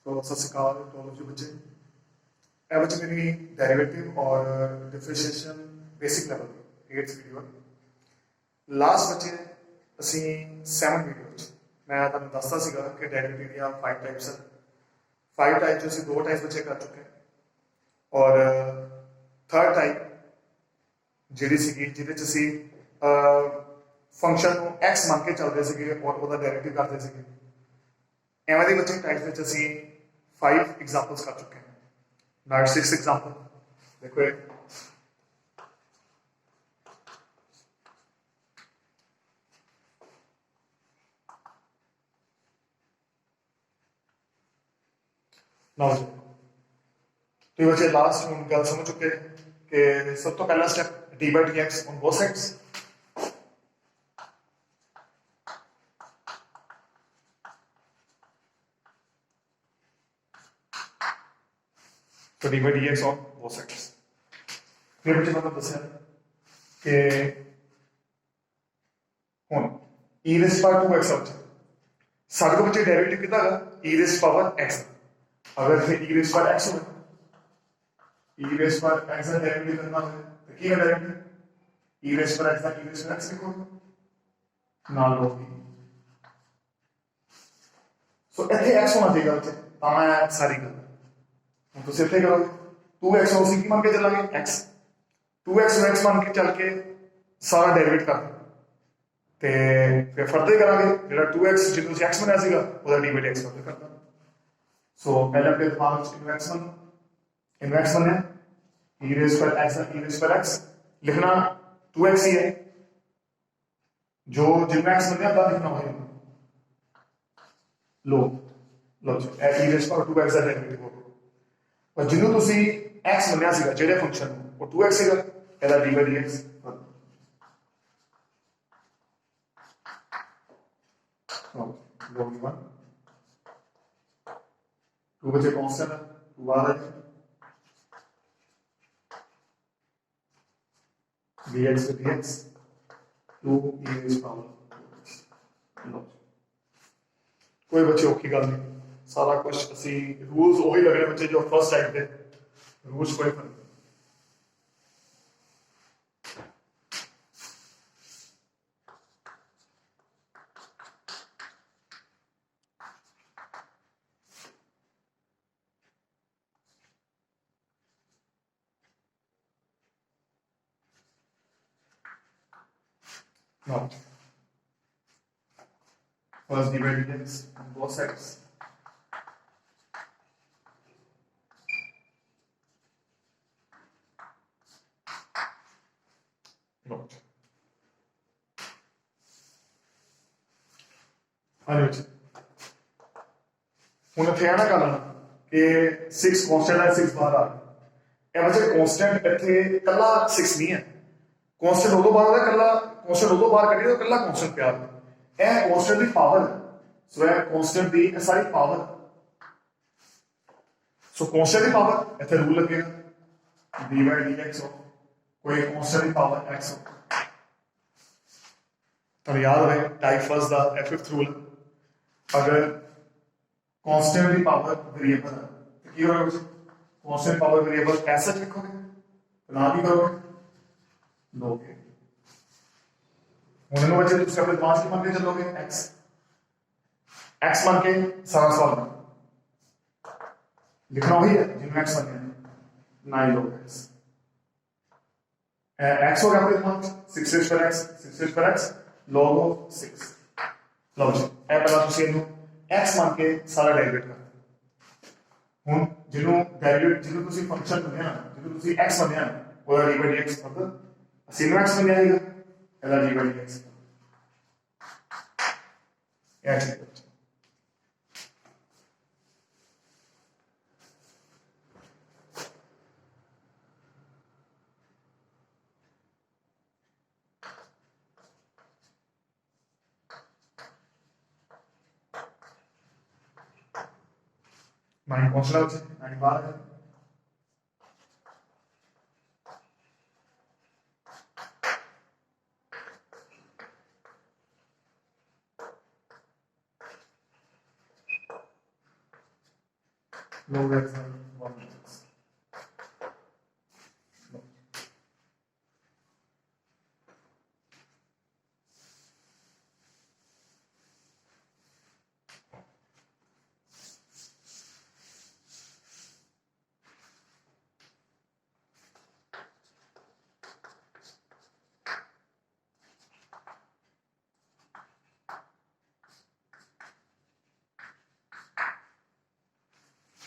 तो सत श्रीकाल to all of you बच्चे। ਇਹ ਬੱਚੇ ਮੇਰੀ ਡੈਰੀਵੇटिव और डिफरेंशिएशन बेसिक लेवल की 8th वीडियो है। लास्ट बच्चे ਅਸੀਂ 7 वीडियो ਵਿੱਚ मैं ਤੁਹਾਨੂੰ ਦੱਸਦਾ ਸੀਗਾ कि डेरिवेटिव ਦੀਆਂ 5 टाइप्स है। 5 टाइप जो ਅਸੀਂ 2 टाइप बच्चे कर चुके हैं और थर्ड टाइप ਜਿਹੜੀ ਸੀਗੀ ਜਿਹਦੇ ਚ ਅਸੀਂ ਫੰਕਸ਼ਨ ਨੂੰ x ਮੰਨ ਕੇ ਚੱਲਦੇ ਸੀਗੇ ਔਰ ਉਹਦਾ ਡੈਰੀਵੇਟਿਵ ਕਰਦੇ ਸੀਗੇ। ਐਵੇਂ ਦੇ ਬੱਚੇ ਟਾਈਪ ਵਿੱਚ ਅਸੀਂ 5 एग्जांपल्स कर चुके हैं। Now 6th एग्जांपल देखो एक नाउ तो बच्चे लास्ट हम गल समझ चुके हैं कि सब तो पहला step d by d x on both sides. तो d by d x on both sides. फिर बच्चे मतलब दसिया कि हुन e रेज़ पावर 2x आ सारे को बच्चे डेरिवेटिव कितना है e रेज़ पावर x। अगर फिर e रेज़ पावर x हो e रेज़ पावर x का डेरिवेटिव करना हो तो क्या derivative e raise power x का e रेज़ पावर x लिखो ना लो सो इथे x होना चाहिए बच्चे ता मैं सारी गल तो इतने करोगे 2x और की मान के चलांगे x 2x और x मान के चल के सारा डेरिवेट कर ते फिर फर्दर करांगे जेड़ा 2x जिन्हों से x बनाया सीगा ओदा डी बाई x फर्दर करता। सो पहले अपने दिमाग में इनवर्स बनना e रेज़ पर x e रेज़ पर x लिखना 2x ही है जो जिनमें x बनया था लिखना है लो लो e रेज़ पर 2x का डेरिवेटिव हो और जिन्हों तुसी x बनया सीगा जेड़े फंक्शन वो 2x सीगा एदा डी बाई dx लॉग 1 2 बचे कांस्टेंट है 2 आ रहा है dx with dx 2 e raise power लो कोई बच्चे औखी गल नहीं सारा कुछ असी रूल्स वही लग रहे बच्चे जो फर्स्ट टाइप थे रूल्स कोई फर्क no first divide dx on both sides note हाँ जी हूँ इतने ना गल कि 6 कॉन्स्टेंट है 6 बाहर आ गया बच्चे कॉन्स्टेंट इतने कला 6 नहीं है कॉन्स्टेंट उदों बाहर है कला कॉन्स्टेंट उदों बाहर करिए तो कला कॉन्स्टेंट प्यार यह कॉन्स्टेंट की पावर सो यह कॉन्स्टेंट की सारी पावर सो कॉन्स्टेंट की पावर इतने रूल लगेगा डी बाई डी एक्स कोई कॉन्स्टेंट की पावर एक्स हो तो याद रहे टाइप फर्स्ट का फिफ्थ रूल अगर कांस्टेंट की पावर वेरिएबल है तो की होगा बच्चे कांस्टेंट पावर वेरिएबल ऐसा लिखोगे तो ना भी करोगे लोगे हुन नो बच्चे तुम अपने दिमाग की मान के चलोगे x मान के सारा सवाल लिखना वही है जिनमें x मान के 9 लोग x हो गया अपने दिमाग 6 रेज़ पर x 6 रेज़ पर x log of 6 लो जी ए पहला तुसी इनु x मान के सारा डेरिवेट कर हुन जिनु डेरिवेट जिनु तुसी फंक्शन बनया जिनु तुसी x बनया ओदा डी बाई dx मतलब असी नु x बनया है एदा डी बाई dx ये ठीक है नाइन कौन सा 9 बार है log x by 1/x.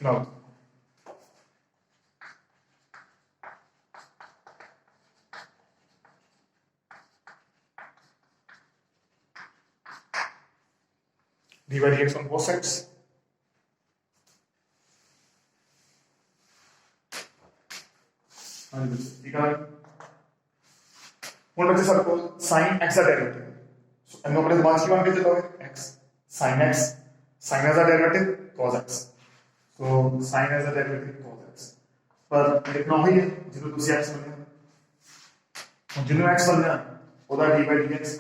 Now, dy dx on both sides. ठीक है ਹੁਣ ਬੱਚੇ ਸਾਡੇ ਕੋਲ sin x ਦਾ ਡੈਰੀਵੇਟਿਵ ਸੋ ਇਹਨੂੰ ਆਪਣੇ ਦਿਮਾਗ 'ਚ ਕੀ ਬਣ ਕੇ ਚੱਲੋਗੇ x sin x sin as a derivative cos x so sin as a derivative cos x ਪਰ ਲਿਖਣਾ ਹੋਈ ਹੈ ਜਿਹਨੂੰ ਤੁਸੀਂ x ਮੰਨਿਆ ਹੁਣ ਜਿਹਨੂੰ x ਮੰਨਿਆ ਉਹਦਾ dy dx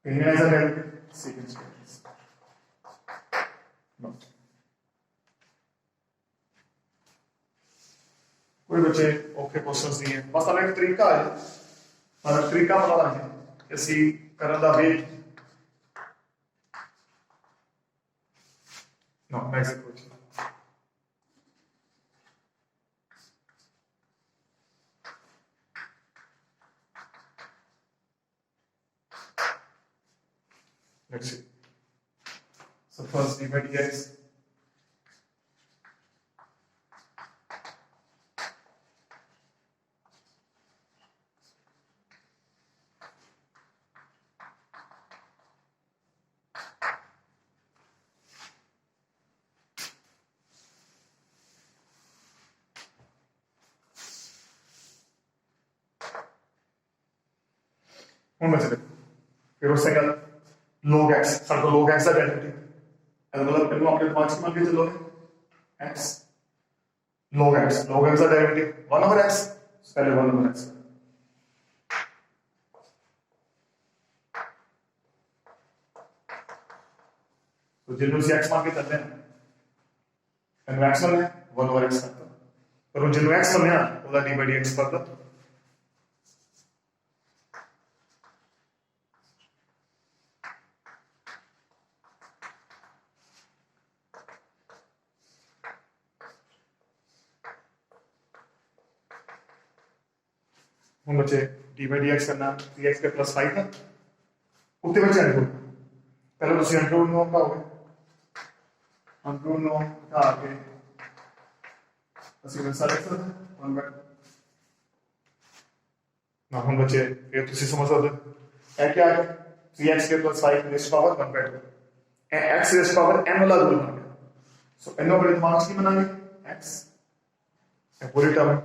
As a derivative secant square. No. कोई बच्चे ओके क्वेश्चंस नहीं है बस हमें एक तरीका है पर तरीका पता लग जाए ऐसी करने का way no next question let's see so first dy dx ਹੁਣ ਬਚੇ ਫਿਰ ਉਸ ਤੋਂ log x ਸਾਡੇ ਕੋਲ log x ਦਾ ਡੈਰੀਵੇਟਿਵ ਇਹਦਾ ਮਤਲਬ ਇਹਨੂੰ ਆਪਣੇ ਦਿਮਾਗ 'ਚ ਮੰਨ ਕੇ ਚੱਲੋਗੇ x log x ਦਾ ਡੈਰੀਵੇਟਿਵ 1 over x ਪਹਿਲੇ 1 over x तो जिनको से x मान के चलते हैं ਇਹਨੂੰ x ਮੰਨਿਆ 1 over x ਕਰਤਾ ਪਰ ਉਹ ਜਿਹਨੂੰ x ਮੰਨਿਆ ਉਹਦਾ d by dx ਕਰਤਾ ਹੁਣ बच्चे d by dx करना 3x के plus 5 था ਉੱਤੇ बच्चे अंडर पहले ਤੁਸੀਂ अंडर रूट ਨੂੰ ਹਟਾਓਗੇ अंडर रूट ਨੂੰ हटा के ਅਸੀਂ ਵੈਸਾ ਲਿਖ ਸਕਦੇ 1 by ਨਾ ਹੁਣ बच्चे ਇਹ ਤੁਸੀਂ ਸਮਝ ਸਕਦੇ ਇਹ ਕੀ ਆ ਗਿਆ 3x के plus 5 रेज़ पावर 1 by 2 ਇਹ x रेज़ पावर n वाला रूल बन गया सो ਇਹਨੂੰ ਆਪਣੇ ਦਿਮਾਗ 'ਚ ਕੀ ਬਣਾਗੇ x ਇਹ ਪੂਰੀ ਟਰਮ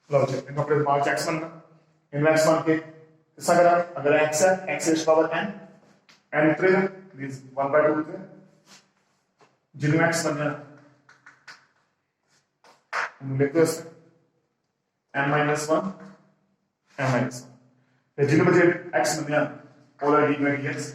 लो जी इनको अपने दिमाग x बनना इनमें x मान के किसा करा अगर x है x rays power n n उतरेगा मींस 1 by 2 उतरेगा जिनमें x बन गया हम लिखते हैं n minus 1 n minus 1 फिर जिनमें मुझे x बन गया और d by dx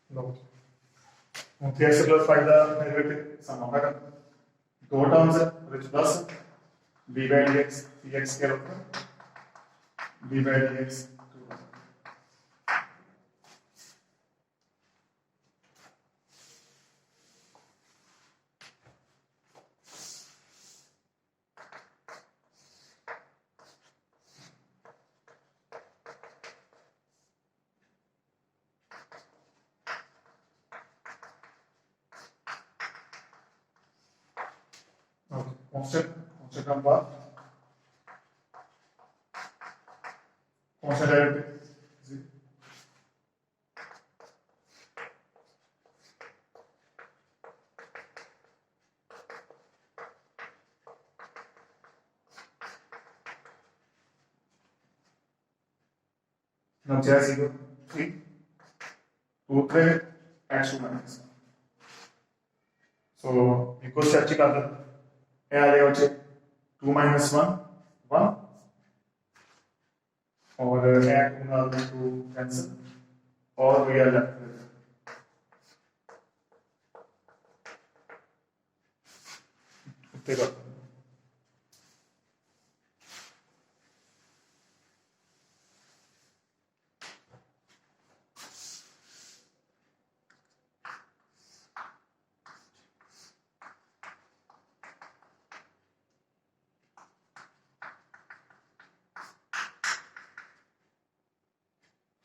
low 3x plus 5 का डेरिवेटिव सम होगा दो टर्म्स है which plus d by dx 3x के ऊपर d by dx 2 1 constant number, constant derivative. Now j is equal to 3 2 3 x2 minus 1. So eco से अच्छी कर दो ये आ जाएगा बच्चे 2 minus 1 1 और एक गुना 2 कैंसिल और we are left with उत्तर का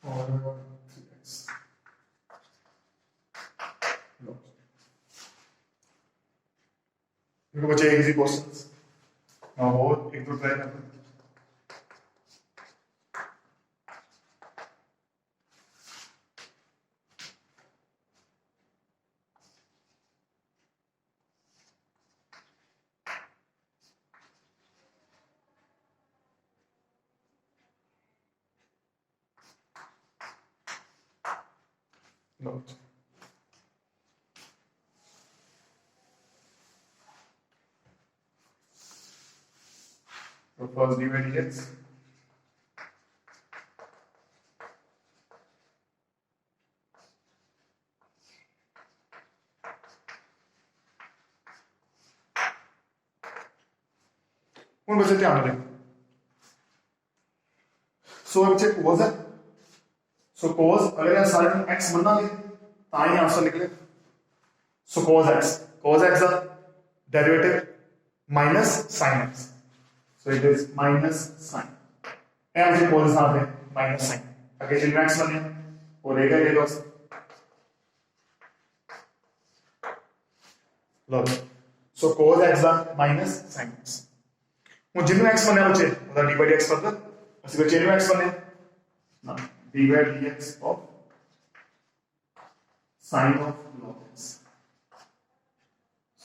और 3x लो देखो बच्चे इजी क्वेश्चंस ना हो एक दो ट्राई करते हैं लो तो फर्स्ट dy dx ਹੁਣ बच्चे ध्यान दें सो बच्चे cos है सो cos अगर यहां सारे में x बनना ले ता ही आंसर निकले सो cos x का derivative minus sin x so it is minus sin m से cos साथ है माइनस sin अगर जिन x बने वो रहेगा ये दोस्त लो सो cos x का माइनस sin x वो जिन x बने बच्चे उधर d by dx पड़ता ऐसे बच्चे जिन x बने ना d by dx of sin of log x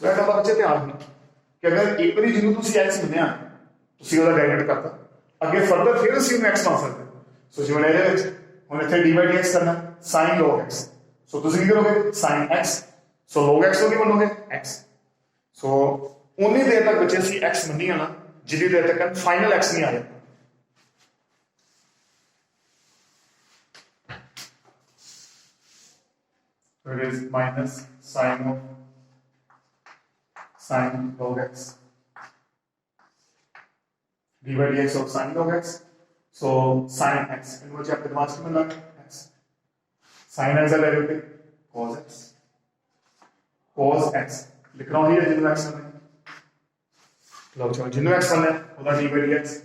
ਸੋ ਇਹ ਤਾਂ ਬੱਚੇ ਧਿਆਨ ਰੱਖਣਾ ਕਿ ਅਗਰ ਇੱਕ ਵਾਰੀ ਜਿਹਨੂੰ ਤੁਸੀਂ x ਮੰਨਿਆ ਤੁਸੀਂ ਉਹਦਾ ਡੈਰੀਵੇਟ ਕਰਤਾ ਅੱਗੇ ਫਰਦਰ ਫਿਰ ਅਸੀਂ ਉਹਨੂੰ x ਬਣਾ ਸਕਦੇ ਸੋ ਜਿਵੇਂ ਇਹਦੇ ਵਿੱਚ ਹੁਣ ਇੱਥੇ d by dx ਕਰਨਾ sin log x ਸੋ ਤੁਸੀਂ ਕੀ ਕਰੋਗੇ sin x ਸੋ log x ਨੂੰ ਕੀ ਬਣੋਗੇ x ਸੋ ਉਨੀ ਦੇਰ ਤੱਕ ਬੱਚੇ ਅਸੀਂ x ਮੰਨੀਆਂ ਨਾ जितनी देर तक फाइनल एक्स नहीं आया so it is minus sin log x d by dx of sin log x so sin x in which आपके दिमाग में लग x sin x का डेरिवेटिव cos x लिख रहा हूं ये जितना x में लो चलो जिन्हों x बनना है उधर d by dx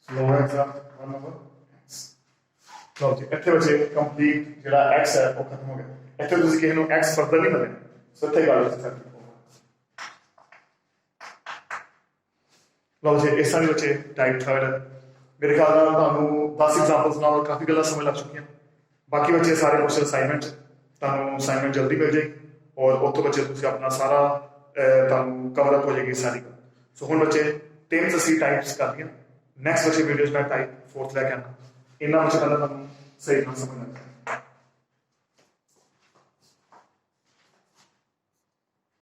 log x का 1 over लो जी ਇੱਥੇ ਬੱਚੇ ਕੰਪਲੀਟ ਜਿਹੜਾ x ਹੈ ਉਹ ਖਤਮ ਹੋ ਗਿਆ ਇੱਥੇ ਤੁਸੀਂ ਕਿਸੇ ਨੂੰ x ਫਰਦਰ ਨਹੀਂ ਮਿਲੇ ਸੋ ਇੱਥੇ ਗੱਲ ਕਰ ਲਓ ਜੀ ਇਸ ਤਰ੍ਹਾਂ ਦੇ ਬੱਚੇ ਟਾਈਪ 3 ਮੇਰੇ ਖਿਆਲ ਨਾਲ ਤੁਹਾਨੂੰ 10 ਐਗਜ਼ਾਮਪਲਸ ਨਾਲ ਕਾਫੀ ਗੱਲਾਂ ਸਮਝ ਲੱਗ ਚੁੱਕੀਆਂ ਬਾਕੀ ਬੱਚੇ ਸਾਰੇ ਕੁਐਸਚਨ ਅਸਾਈਨਮੈਂਟ ਤੁਹਾਨੂੰ ਅਸਾਈਨਮੈਂਟ ਜਲਦੀ ਮਿਲ ਜਾਏਗੀ ਔਰ ਉੱਥੋਂ ਬੱਚੇ ਤੁਸੀਂ ਆਪਣਾ ਸਾਰਾ ਤੁਹਾਨੂੰ ਕਵਰ ਅਪ ਹੋ ਜਾਏਗੀ ਸਾਰੀ ਸੋ ਹੁਣ ਬੱਚੇ 3 ਅਸੀਂ ਟਾਈਪਸ ਕਰਦੀਆਂ नेक्स्ट बच्चे वीडियोस में टाइप 4th लेके आना इन्ना बच्चे पहले सही ना समझना